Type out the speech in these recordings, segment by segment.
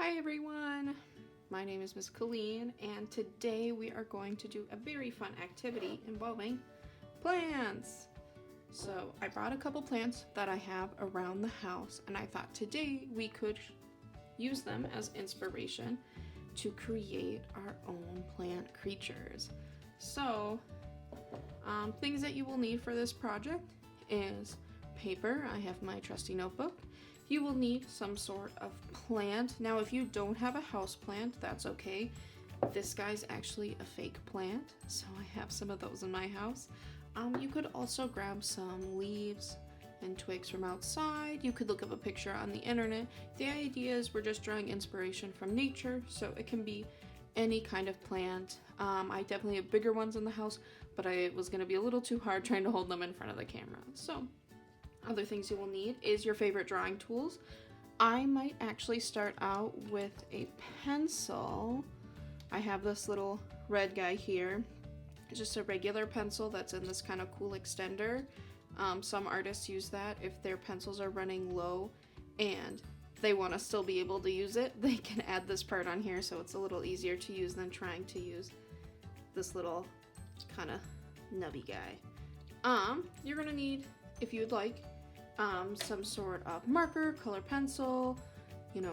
Hi everyone, my name is Miss Colleen, and today we are going to do a very fun activity involving plants. So I brought a couple plants that I have around the house, and I thought today we could use them as inspiration to create our own plant creatures. So things that you will need for this project is paper. I have my trusty notebook. You will need some sort of plant. Now, if you don't have a house plant, that's okay. This guy's actually a fake plant, so I have some of those in my house. You could also grab some leaves and twigs from outside. You could look up a picture on the internet. The idea is we're just drawing inspiration from nature, so it can be any kind of plant. I definitely have bigger ones in the house, but it was going to be a little too hard trying to hold them in front of the camera. So other things you will need is your favorite drawing tools. I might actually start out with a pencil. I have this little red guy here. It's just a regular pencil that's in this kind of cool extender. Some artists use that if their pencils are running low and they want to still be able to use it. They can add this part on here so it's a little easier to use than trying to use this little kind of nubby guy. You're gonna need, if you'd like, some sort of marker, color pencil,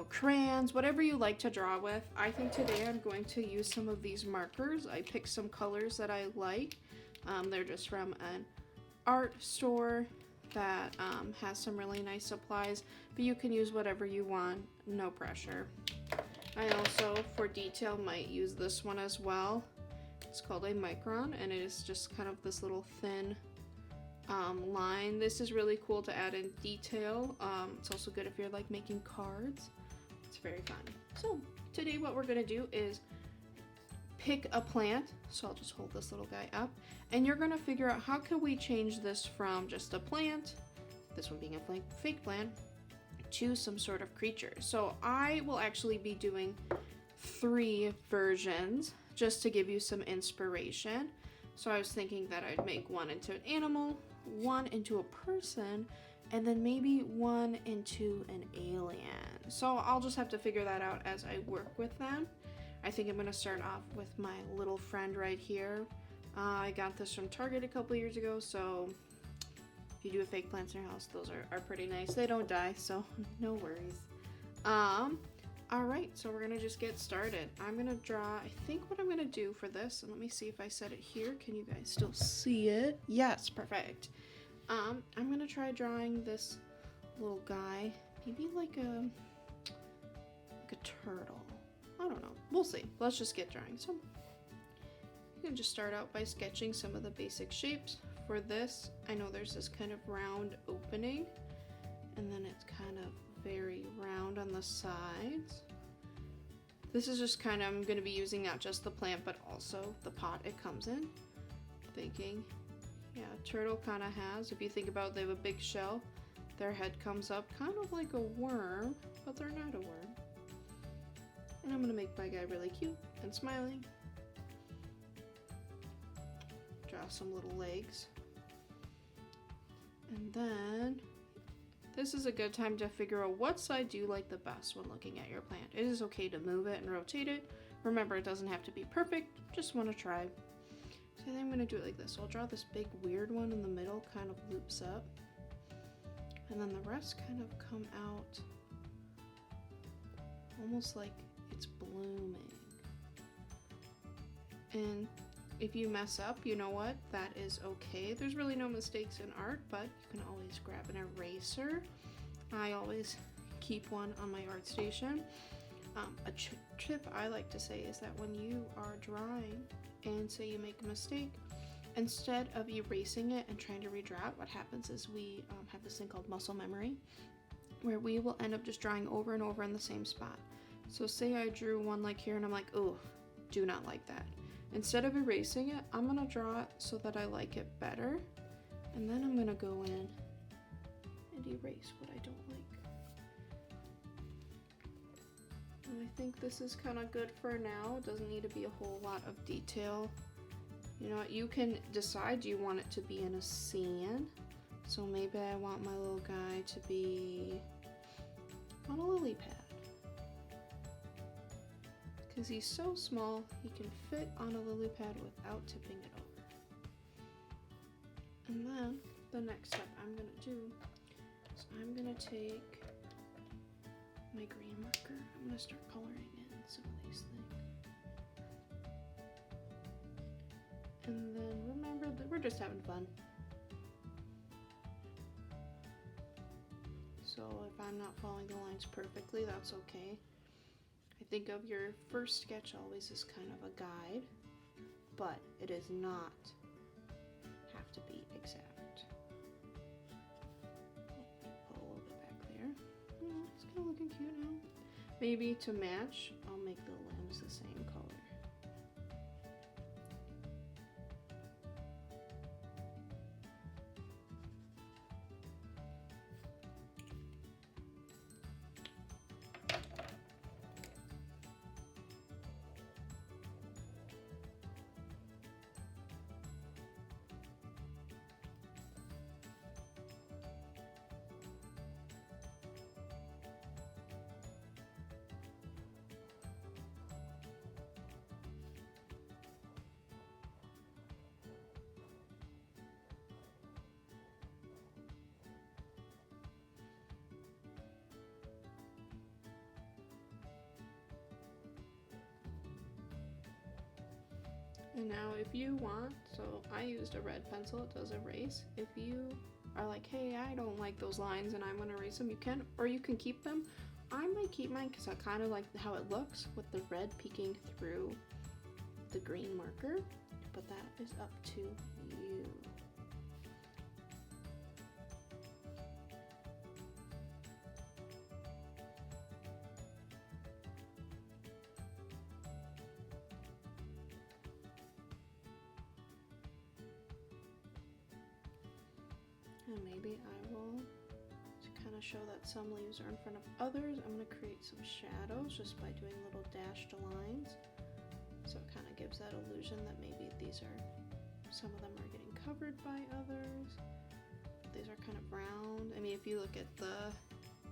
crayons, whatever you like to draw with. I think today I'm going to use some of these markers. I picked some colors that I like. They're just from an art store that has some really nice supplies, but you can use whatever you want, no pressure. I also, for detail, might use this one as well. It's called a micron, and it is just kind of this little thin line. This is really cool to add in detail. It's also good if you're like making cards. It's very fun. So today what we're gonna do is pick a plant. So I'll just hold this little guy up, and you're gonna figure out how can we change this from just a plant, this one being a fake plant, to some sort of creature. So I will actually be doing 3 versions just to give you some inspiration. So I was thinking that I'd make one into an animal, one into a person, and then maybe one into an alien. So I'll just have to figure that out as I work with them. I think I'm going to start off with my little friend right here. I got this from Target a couple years ago, so if you do have fake plants in your house, those are pretty nice. They don't die, so no worries. Alright, so we're going to just get started. I'm going to draw, I think what I'm going to do for this, and let me see if I set it here. Can you guys still see it? Yes, perfect. I'm going to try drawing this little guy, maybe like a turtle. I don't know. We'll see. Let's just get drawing. So you can just start out by sketching some of the basic shapes. For this, I know there's this kind of round opening, and then it's kind of very round on the sides. This is just kind of, I'm going to be using not just the plant but also the pot it comes in. Thinking, yeah, turtle kind of has, if you think about it, they have a big shell. Their head comes up kind of like a worm, but they're not a worm. And I'm going to make my guy really cute and smiling. Draw some little legs. And then this is a good time to figure out what side do you like the best when looking at your plant. It is okay to move it and rotate it. Remember, it doesn't have to be perfect, just want to try. So I think I'm going to do it like this. So I'll draw this big weird one in the middle, kind of loops up. And then the rest kind of come out almost like it's blooming. And if you mess up, you know what? That is okay. There's really no mistakes in art, but you can always grab an eraser. I always keep one on my art station. A tip I like to say is that when you are drawing and say you make a mistake, instead of erasing it and trying to redraw it, what happens is we have this thing called muscle memory, where we will end up just drawing over and over in the same spot. So say I drew one like here and I'm like, oh, do not like that. Instead of erasing it, I'm going to draw it so that I like it better. And then I'm going to go in and erase what I don't like. And I think this is kind of good for now. It doesn't need to be a whole lot of detail. You know what, you can decide, do you want it to be in a scene? So maybe I want my little guy to be on a lily pad. because he's so small he can fit on a lily pad without tipping it over. And then the next step I'm going to do is I'm going to take my green marker. I'm going to start coloring in some of these things. And then remember that we're just having fun. So if I'm not following the lines perfectly, that's okay. I think of your first sketch always as kind of a guide, but it does not have to be exact. Pull a little bit back there. Oh, it's kind of looking cute now. Maybe to match, I'll make the limbs the same color. And now if you want, so I used a red pencil, it does erase. If you are like, hey, I don't like those lines and I'm gonna erase them, you can, or you can keep them. I might keep mine because I kind of like how it looks with the red peeking through the green marker, but that is up to you. And maybe I will, to kind of show that some leaves are in front of others, I'm going to create some shadows just by doing little dashed lines. So it kind of gives that illusion that maybe these are, some of them are getting covered by others. These are kind of round. I mean, if you look at the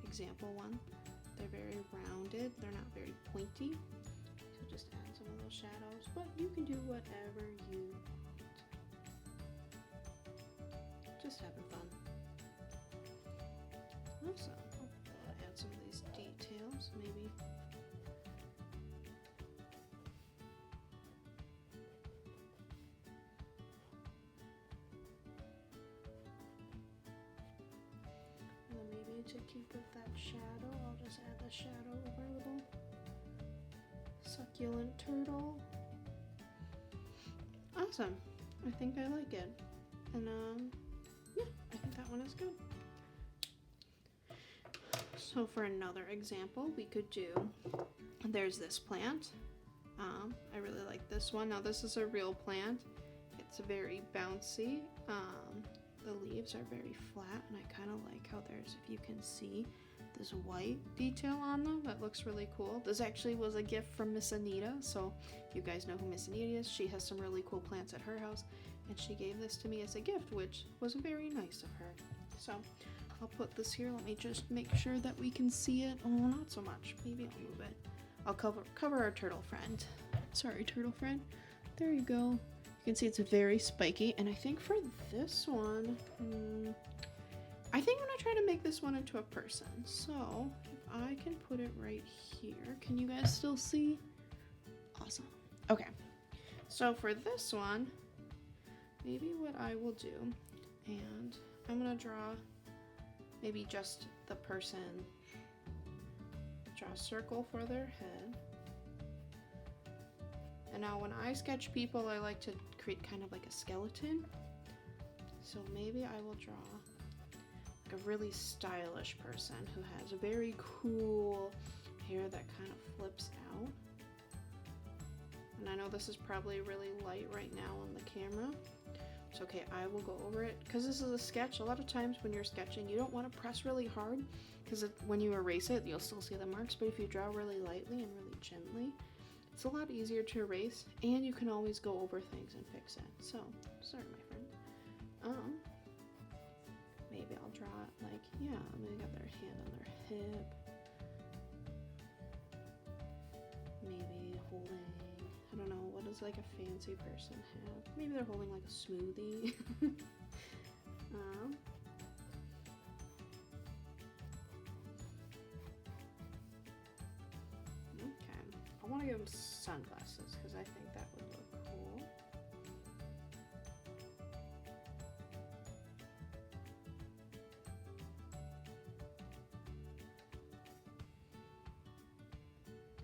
example one, they're very rounded. They're not very pointy. So just add some of those shadows, but you can do whatever you want. Just having fun. Awesome. I'll add some of these details, maybe. And then maybe to keep with that shadow, I'll just add the shadow of our little succulent turtle. Awesome. I think I like it. And yeah, I think that one is good. So for another example, we could do, there's this plant. I really like this one. Now this is a real plant. It's very bouncy. The leaves are very flat, and I kind of like how there's, if you can see, this white detail on them. That looks really cool. This actually was a gift from Miss Anita. So you guys know who Miss Anita is. She has some really cool plants at her house. And she gave this to me as a gift, which was very nice of her. So I'll put this here. Let me just make sure that we can see it. Oh, not so much. Maybe I'll move it. I'll cover our turtle friend. Sorry, turtle friend. There you go. You can see it's very spiky. And I think for this one, I think I'm going to try to make this one into a person. So if I can put it right here. Can you guys still see? Awesome. Okay. So for this one, maybe what I will do, and I'm going to draw maybe just the person, draw a circle for their head. And now when I sketch people, I like to create kind of like a skeleton. So maybe I will draw like a really stylish person who has a very cool hair that kind of flips out. And I know this is probably really light right now on the camera. It's okay, I will go over it. Because this is a sketch, a lot of times when you're sketching, you don't want to press really hard. Because when you erase it, you'll still see the marks. But if you draw really lightly and really gently, it's a lot easier to erase. And you can always go over things and fix it. So, sorry my friend. Maybe I'll draw it like, yeah, maybe got their hand on their hip. Maybe does like a fancy person have? Maybe they're holding like a smoothie. Okay, I want to give him sunglasses because I think that would look cool.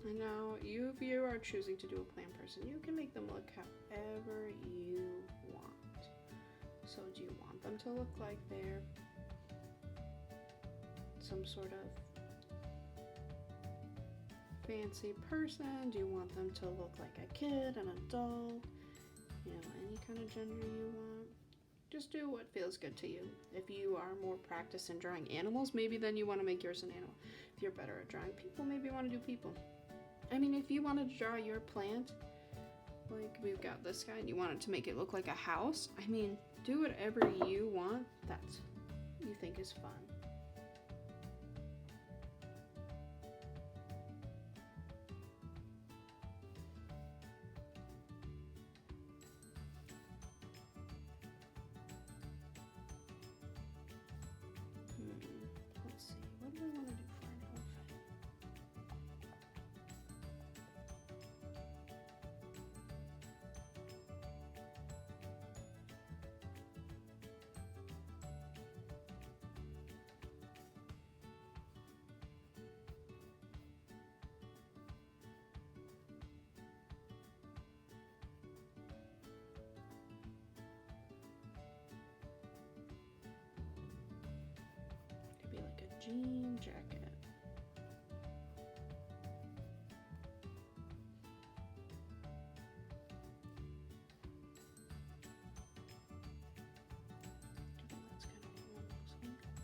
I know, if you are choosing to do a plant person, you can make them look however you want. So do you want them to look like they're some sort of fancy person? Do you want them to look like a kid, an adult, you know, any kind of gender you want? Just do what feels good to you. If you are more practiced in drawing animals, maybe then you want to make yours an animal. If you're better at drawing people, maybe you want to do people. I mean, if you wanted to draw your plant, like we've got this guy, and you wanted to make it look like a house, I mean, do whatever you want that you think is fun. Let's see, what do we want to do for an elephant? Could be like a jean jacket. I think that's kind of what one looks like.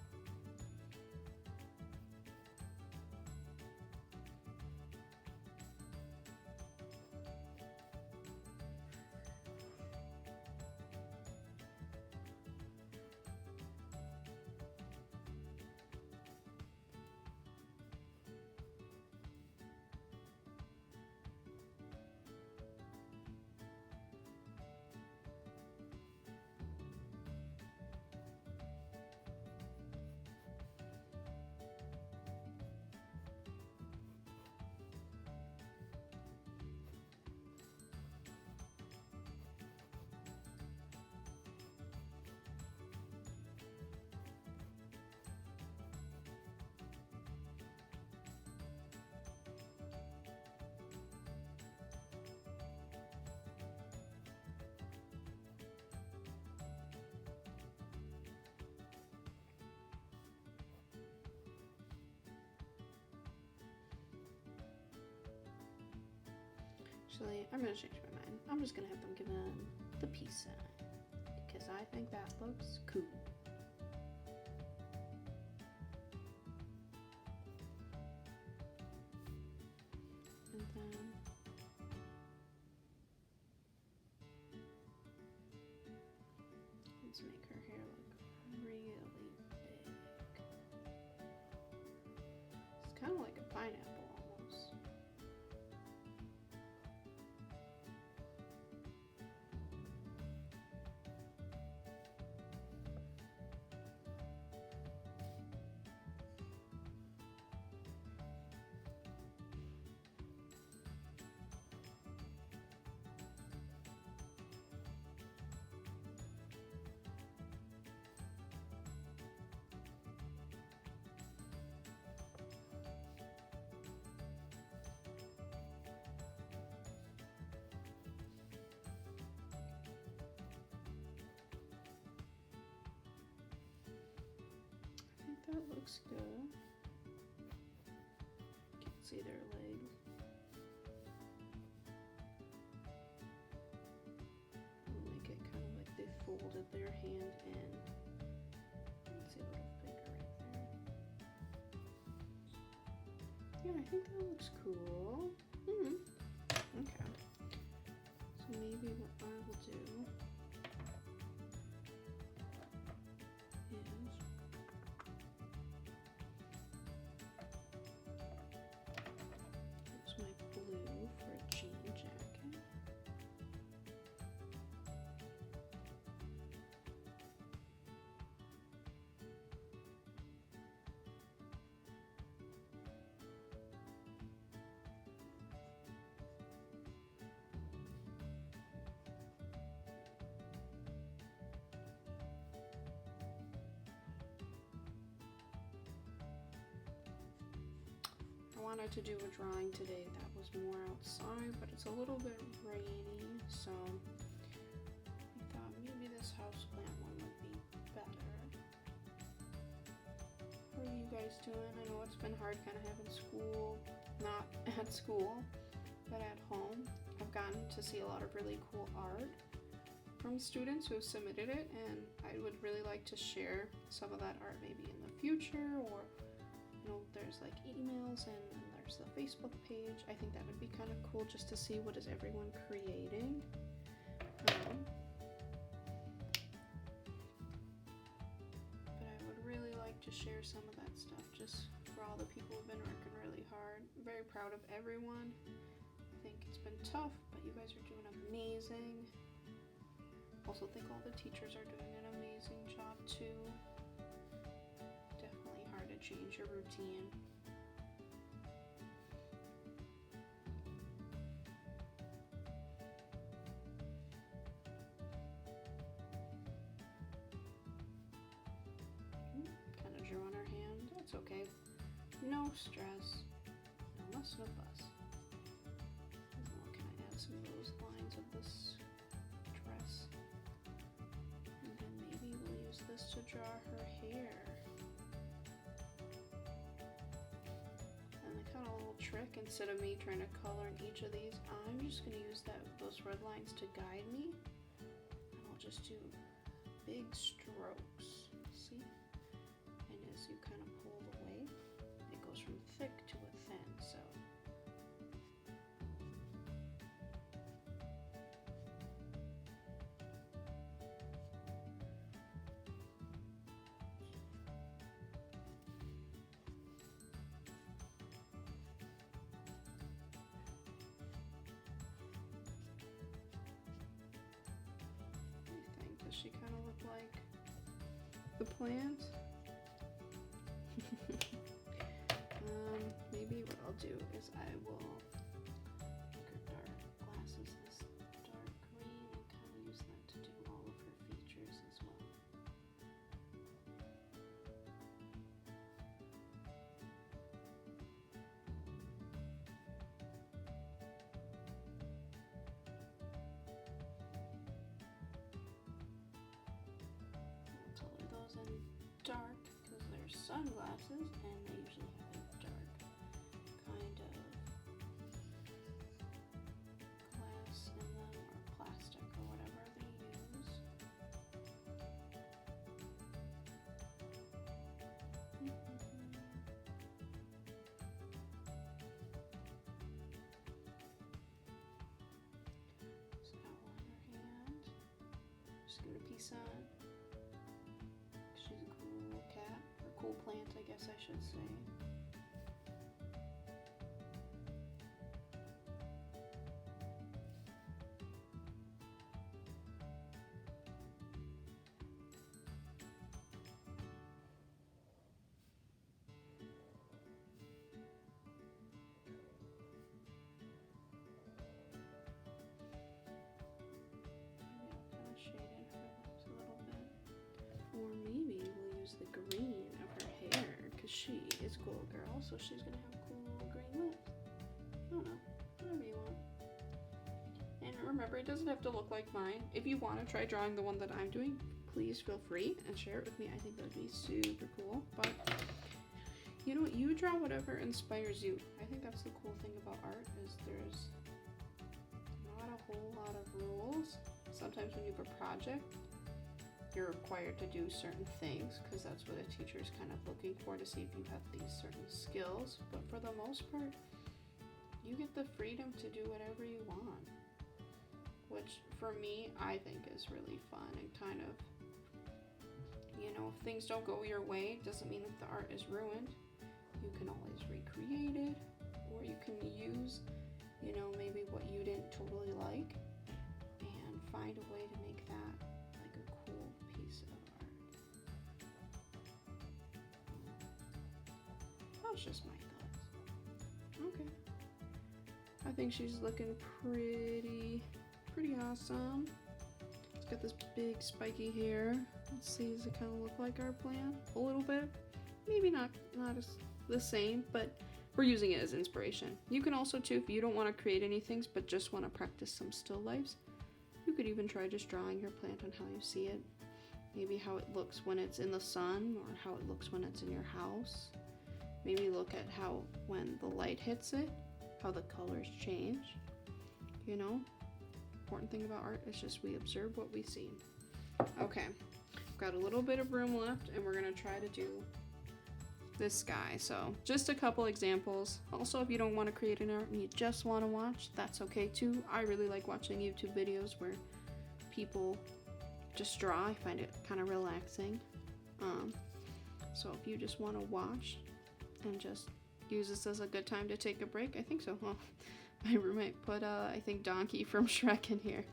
Actually, I'm gonna change my mind. I'm just gonna have them give him the peace sign because I think that looks cool. And then let's make her hair look really big. It's kind of like a pineapple almost. That looks good. Can't see their legs. We'll make it kind of like they folded their hand in. Let's see a little finger right there. Yeah, I think that looks cool. Okay. So maybe what I will do is my blue for a jean jacket. wanted to do a drawing today that was more outside, but it's a little bit rainy, so I thought maybe this houseplant one would be better. How are you guys doing? I know it's been hard kind of having school, not at school, but at home. I've gotten to see a lot of really cool art from students who have submitted it, and I would really like to share some of that art maybe in the future, or there's like emails and there's the Facebook page. I think that would be kind of cool just to see what is everyone creating. But I would really like to share some of that stuff just for all the people who've been working really hard. I'm very proud of everyone. I think it's been tough, but you guys are doing amazing. Also think all the teachers are doing an amazing job too. Definitely hard to change your routine. Kind of drew on her hand. That's okay. No stress. No muss, no fuss. Now can I add some of those lines of this dress? And then maybe we'll use this to draw her hair. And the kind of little trick, instead of me trying to color in each of these, I'm just going to use those red lines to guide me. And I'll just do big strokes. See? And as you kind of pull away, it goes from thick to a thin. So does she kind of look like the plant? Maybe what I'll do is I will make her dark glasses this dark green and kind of use that to do all of her features as well. I'll color those in dark because they're sunglasses and they usually have a dark kind of glass in them, or plastic, or whatever they use. So that one in her hand. Just give it a peace sign. She's a cool cat, or cool plant, I guess I should say. Kind of shade in her lips a little bit. Or maybe we'll use the green of her hair, because she is a cool girl, so she's going to have cool green lips. I don't know, whatever you want. And remember, it doesn't have to look like mine. If you want to try drawing the one that I'm doing, please feel free and share it with me. I think that would be super cool. But you draw whatever inspires you. I think that's the cool thing about art, is there's not a whole lot of rules. Sometimes when you have a project, you're required to do certain things because that's what a teacher is kind of looking for, to see if you have these certain skills. But for the most part, you get the freedom to do whatever you want, which for me, I think is really fun and kind of, if things don't go your way, it doesn't mean that the art is ruined. You can always recreate it, or you can use, maybe what you didn't totally like and find a way to make that like a cool piece of art. That's just my thoughts. Okay. I think she's looking pretty awesome. It's got this big spiky hair. Let's see, does it kind of look like our plant? A little bit. Maybe not as the same, but we're using it as inspiration. You can also too, if you don't want to create any things but just want to practice some still lifes, you could even try just drawing your plant on how you see it. Maybe how it looks when it's in the sun, or how it looks when it's in your house. Maybe look at how when the light hits it, how the colors change. You know, important thing about art is just we observe what we see. Okay, I've got a little bit of room left, and we're gonna try to do this guy. So just a couple examples. Also, if you don't want to create an art and you just want to watch, that's okay too. I really like watching YouTube videos where people just draw. I find it kind of relaxing. So if you just want to watch and just use this as a good time to take a break, I think so. Well, my roommate put I think Donkey from Shrek in here.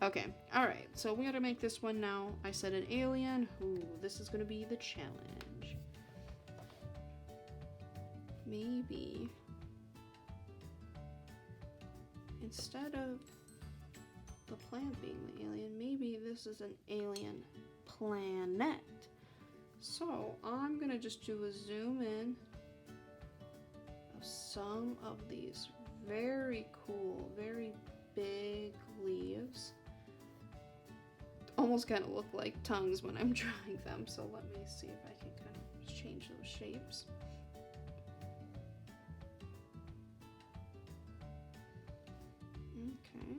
Okay, all right, so we gotta make this one now. I said an alien. Ooh, this is gonna be the challenge. Maybe instead of the plant being the alien, maybe this is an alien planet. So I'm gonna just do a zoom in of some of these very cool, very big leaves. Almost kind of look like tongues when I'm drawing them, so let me see if I can kind of change those shapes. Okay.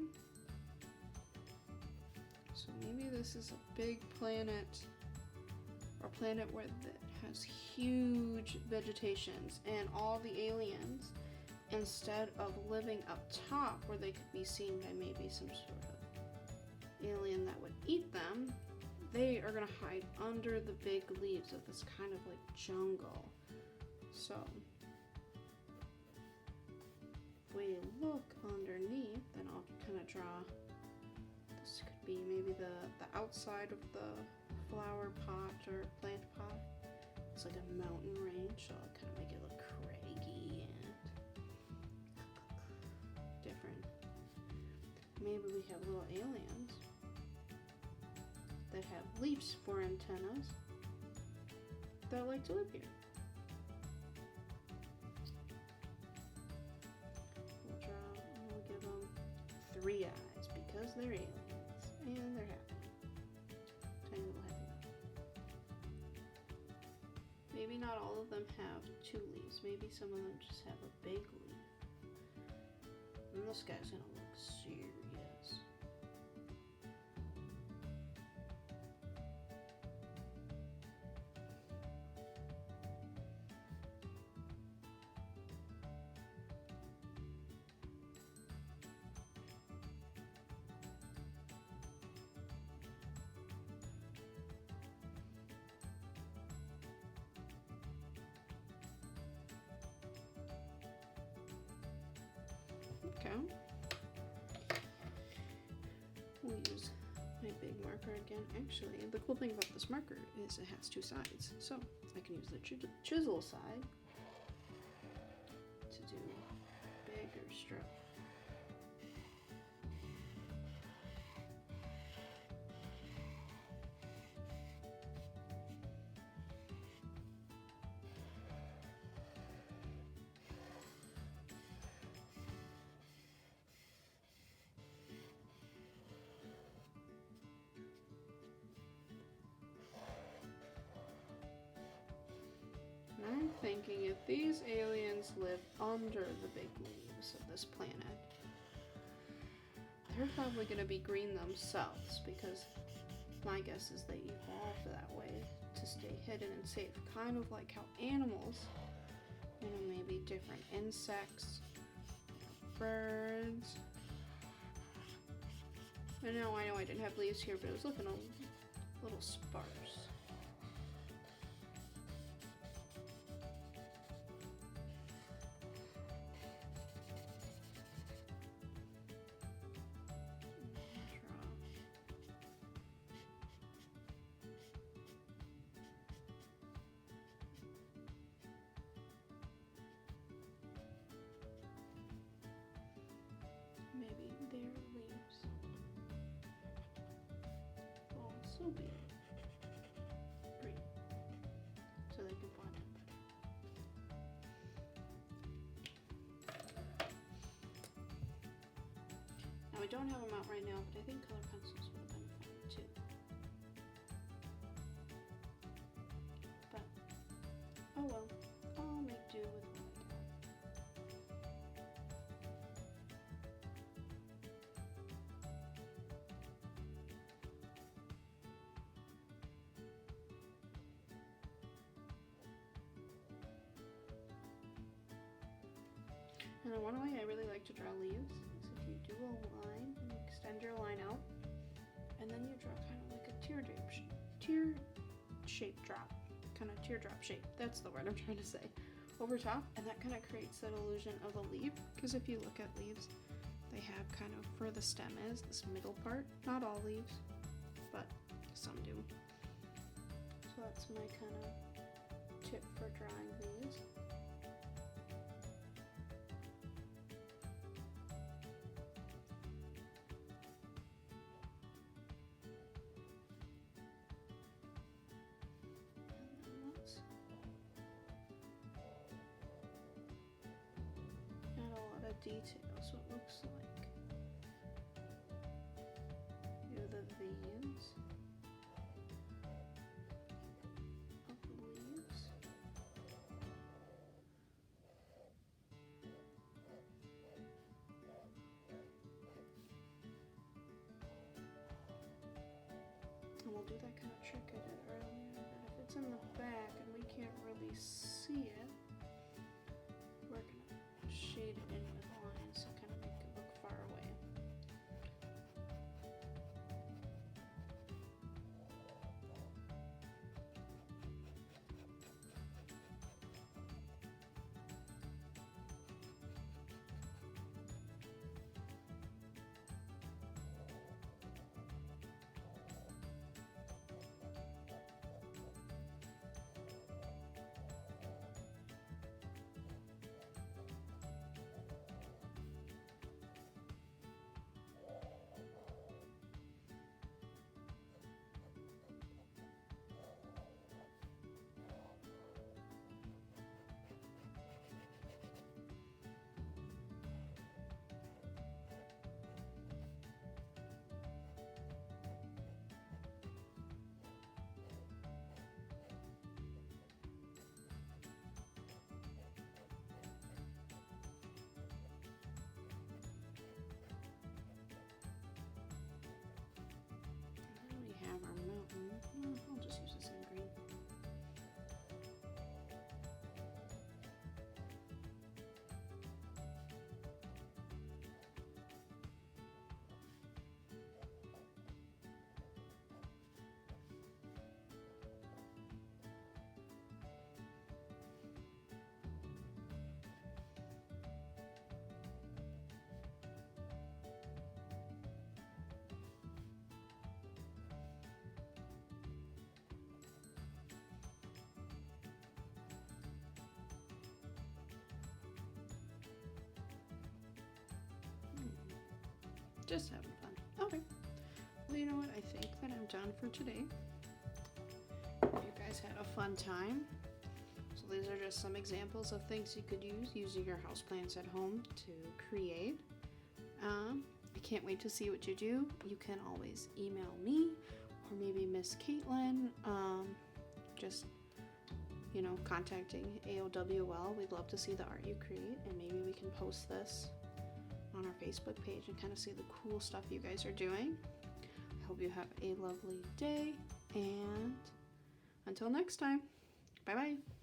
So maybe this is a big planet, or planet where it has huge vegetations, and all the aliens, instead of living up top where they could be seen by maybe some sort of alien that would eat them, they are gonna hide under the big leaves of this kind of like jungle. So if we look underneath, then I'll kind of draw, this could be maybe the outside of the flower pot or plant pot. It's like a mountain range, so I'll kind of make it look craggy and different. Maybe we have little aliens that have leaves for antennas that like to live here. We'll give them 3 eyes because they're aliens and they're happy. Tiny little happy mouth. Maybe not all of them have 2 leaves. Maybe some of them just have a big leaf. And this guy's gonna look serious. Okay. We'll use my big marker again. Actually, the cool thing about this marker is it has 2 sides. So I can use the chisel side to do bigger stroke. I'm thinking if these aliens live under the big leaves of this planet, they're probably going to be green themselves, because my guess is they evolved that way to stay hidden and safe, kind of like how animals, you know, maybe different insects, birds. I know I didn't have leaves here, but it was looking a little sparse. Maybe their leaves will also be green, so they can plant it better. I don't have them out right now, but I think color pencils would have been fun too. But, oh well, I'll make do with what I got. And then one way I really like to draw leaves is if you do a line and you extend your line out, and then you draw kind of like a teardrop shape drop, kind of teardrop shape. That's the word I'm trying to say. Over top, and that kind of creates that illusion of a leaf. Because if you look at leaves, they have kind of where the stem is, this middle part. Not all leaves, but some do. So that's my kind of tip for drawing leaves. Detail, so it looks like the veins of the leaves. And we'll do that kind of trick I did earlier, but if it's in the back and we can't really see it, we're gonna shade it in with lines to kind of make it look far away. Have our mountain. I'll just use the same green. Just having fun. Okay. Well, you know what? I think that I'm done for today. You guys had a fun time. So these are just some examples of things you could use using your houseplants at home to create. I can't wait to see what you do. You can always email me or maybe Miss Caitlin. Just, you know, contacting AOWL. We'd love to see the art you create, and maybe we can post this on our Facebook page and kind of see the cool stuff you guys are doing. I hope you have a lovely day, and until next time, bye bye.